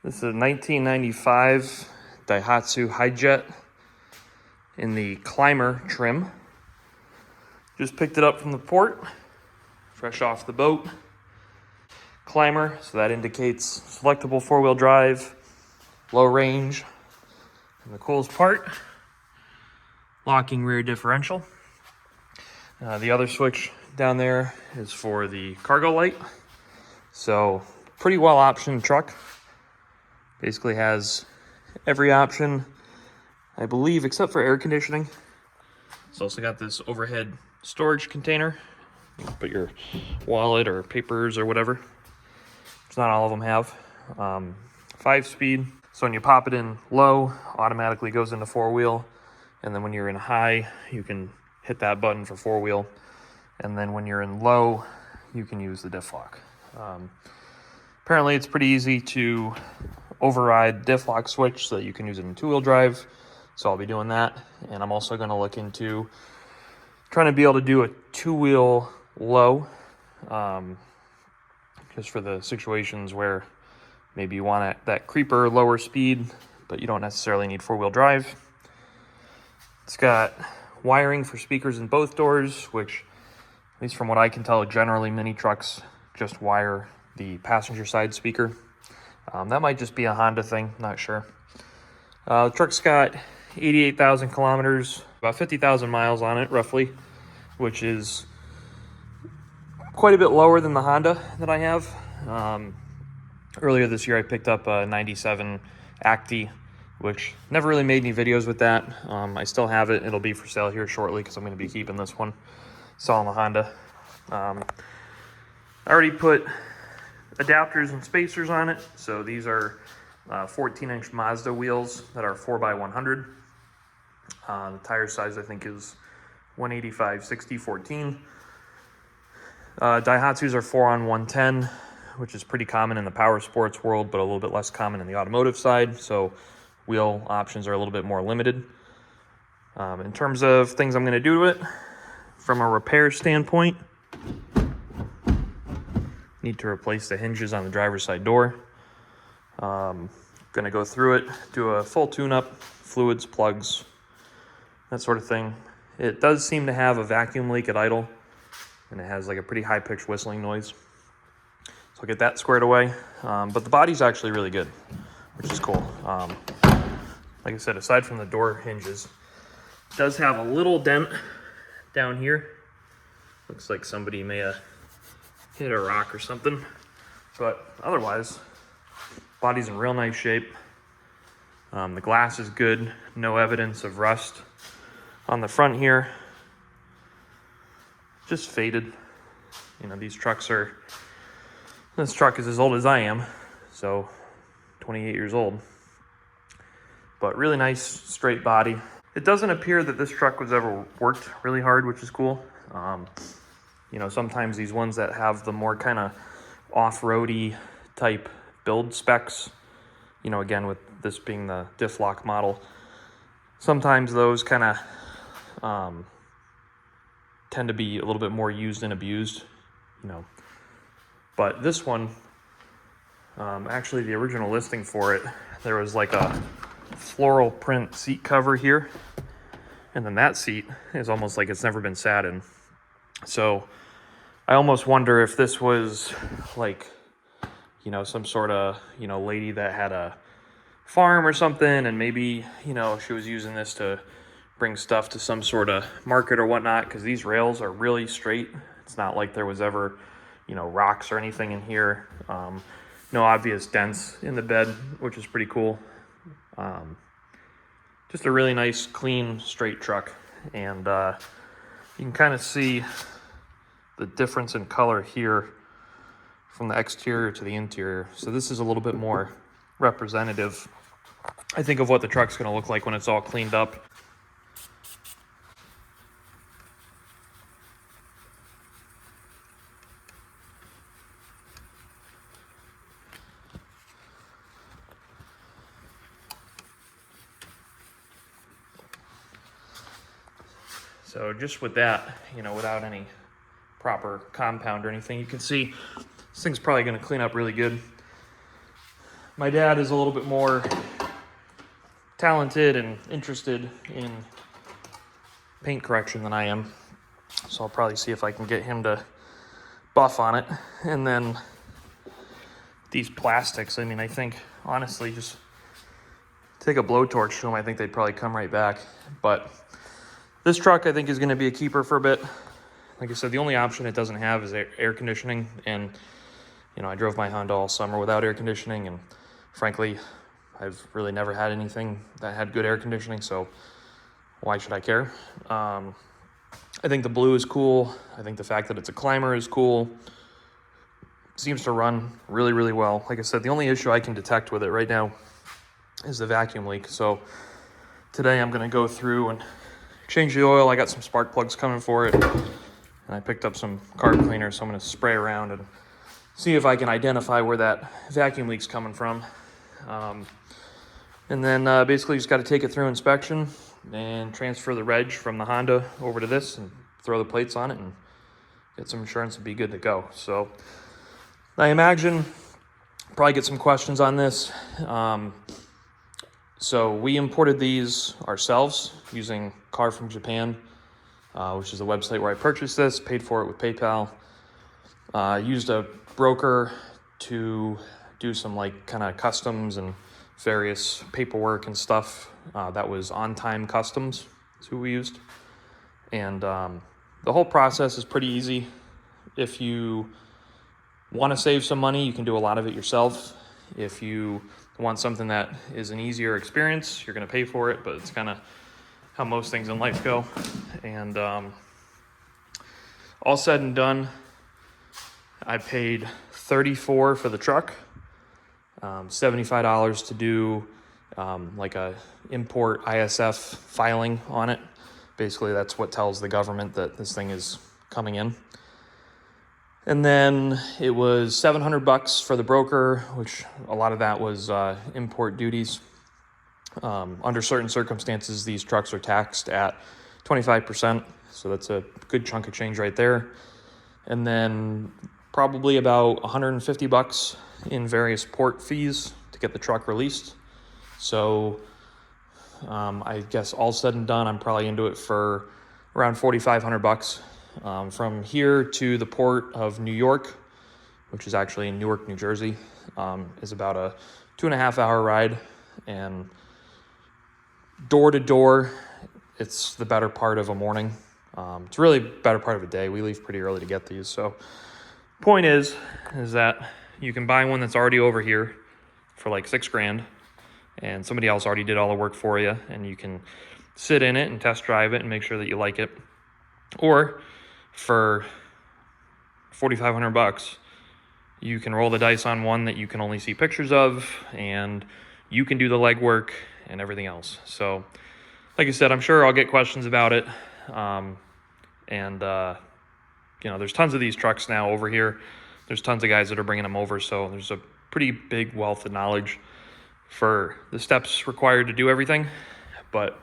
This is a 1995 Daihatsu HiJet in the Climber trim. Just picked it up from the port, fresh off the boat. Climber, so that indicates selectable four-wheel drive, low range. And the coolest part, locking rear differential. The other switch down there is for the cargo light. So pretty well optioned truck. Basically has every option, I believe, except for air conditioning. It's also got this overhead storage container. You can put your wallet or papers or whatever, which not all of them have. 5-speed. So when you pop it in low, automatically goes into four-wheel. And then when you're in high, you can hit that button for four-wheel. And then when you're in low, you can use the diff lock. Apparently it's pretty easy to override diff lock switch so that you can use it in two-wheel drive. So I'll be doing that. And I'm also going to look into trying to be able to do a two-wheel low, just for the situations where maybe you want that creeper lower speed, but you don't necessarily need four-wheel drive. It's got wiring for speakers in both doors, which, at least from what I can tell, generally mini trucks just wire the passenger side speaker. That might just be a Honda thing, not sure. The truck's got 88,000 kilometers, about 50,000 miles on it, roughly, which is quite a bit lower than the Honda that I have. Earlier this year, I picked up a 97 Acti, which never really made any videos with that. I still have it. It'll be for sale here shortly because I'm going to be keeping this one, selling the Honda. I already put adapters and spacers on it. So these are 14-inch Mazda wheels that are 4x100. The tire size, I think, is 185/60/14. Daihatsus are 4-on-110, which is pretty common in the power sports world, but a little bit less common in the automotive side. So wheel options are a little bit more limited. In terms of things I'm going to do to it, from a repair standpoint, need to replace the hinges on the driver's side door. Going to go through it, do a full tune-up, fluids, plugs, that sort of thing. It does seem to have a vacuum leak at idle, and it has like a pretty high-pitched whistling noise. So I'll get that squared away. But the body's actually really good, which is cool. Like I said, aside from the door hinges, it does have a little dent down here. Looks like somebody may have hit a rock or something. But otherwise, body's in real nice shape. The glass is good. No evidence of rust on the front here. Just faded. You know, this truck is as old as I am, so 28 years old. But really nice straight body. It doesn't appear that this truck was ever worked really hard, which is cool. You know, sometimes these ones that have the more kind of off-roady type build specs, you know, again, with this being the diff lock model, sometimes those kind of tend to be a little bit more used and abused, you know. But this one, actually the original listing for it, there was like a floral print seat cover here, and then that seat is almost like it's never been sat in. So I almost wonder if this was like, you know, some sort of, you know, lady that had a farm or something, and maybe, you know, she was using this to bring stuff to some sort of market or whatnot, because these rails are really straight. It's not like there was ever, you know, rocks or anything in here. No obvious dents in the bed, which is pretty cool. Just a really nice, clean, straight truck. And you can kind of see the difference in color here from the exterior to the interior. So this is a little bit more representative, I think, of what the truck's going to look like when it's all cleaned up. So just with that, you know, without any proper compound or anything, you can see this thing's probably going to clean up really good. My dad is a little bit more talented and interested in paint correction than I am. So I'll probably see if I can get him to buff on it. And then these plastics, I mean, I think, honestly, just take a blowtorch to them. I think they'd probably come right back. But this truck, I think, is going to be a keeper for a bit. Like I said, the only option it doesn't have is air conditioning. And, you know, I drove my Honda all summer without air conditioning. And frankly, I've really never had anything that had good air conditioning. So why should I care? I think the blue is cool. I think the fact that it's a climber is cool. Seems to run really, really well. Like I said, the only issue I can detect with it right now is the vacuum leak. So today I'm going to go through and change the oil. I got some spark plugs coming for it. And I picked up some carb cleaner, so I'm going to spray around and see if I can identify where that vacuum leak's coming from. And then basically just got to take it through inspection and transfer the reg from the Honda over to this and throw the plates on it and get some insurance and be good to go. So I imagine probably get some questions on this. So we imported these ourselves using Car from Japan, which is the website where I purchased this, paid for it with PayPal. Used a broker to do some like kind of customs and various paperwork and stuff. That was On Time Customs is who we used. And the whole process is pretty easy. If you want to save some money, you can do a lot of it yourself. If you want something that is an easier experience, you're going to pay for it, but it's kind of how most things in life go. And all said and done, I paid $34 for the truck, $75 to do like a import ISF filing on it. Basically, that's what tells the government that this thing is coming in. And then it was $700 for the broker, which a lot of that was import duties. Under certain circumstances, these trucks are taxed at 25%, so that's a good chunk of change right there. And then probably about $150 in various port fees to get the truck released. So I guess all said and done, I'm probably into it for around $4,500. From here to the port of New York, which is actually in Newark, New Jersey, is about a 2.5 hour ride. And door to door, it's the better part of a morning. It's really better part of a day. We leave pretty early to get these. So point is that you can buy one that's already over here for like $6,000 and somebody else already did all the work for you, and you can sit in it and test drive it and make sure that you like it. Or for $4,500, you can roll the dice on one that you can only see pictures of, and you can do the legwork and everything else. So like I said, I'm sure I'll get questions about it. You know, there's tons of these trucks now over here. There's tons of guys that are bringing them over, so there's a pretty big wealth of knowledge for the steps required to do everything. But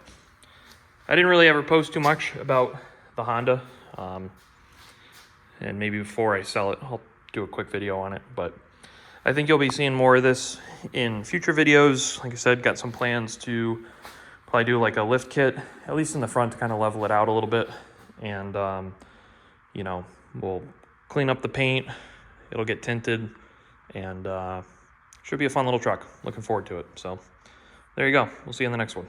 I didn't really ever post too much about the Honda, and maybe before I sell it, I'll do a quick video on it. But I think you'll be seeing more of this in future videos. Like I said, got some plans to probably do like a lift kit, at least in the front, to kind of level it out a little bit. And you know, we'll clean up the paint, it'll get tinted, and should be a fun little truck. Looking forward to it. So there you go. We'll see you in the next one.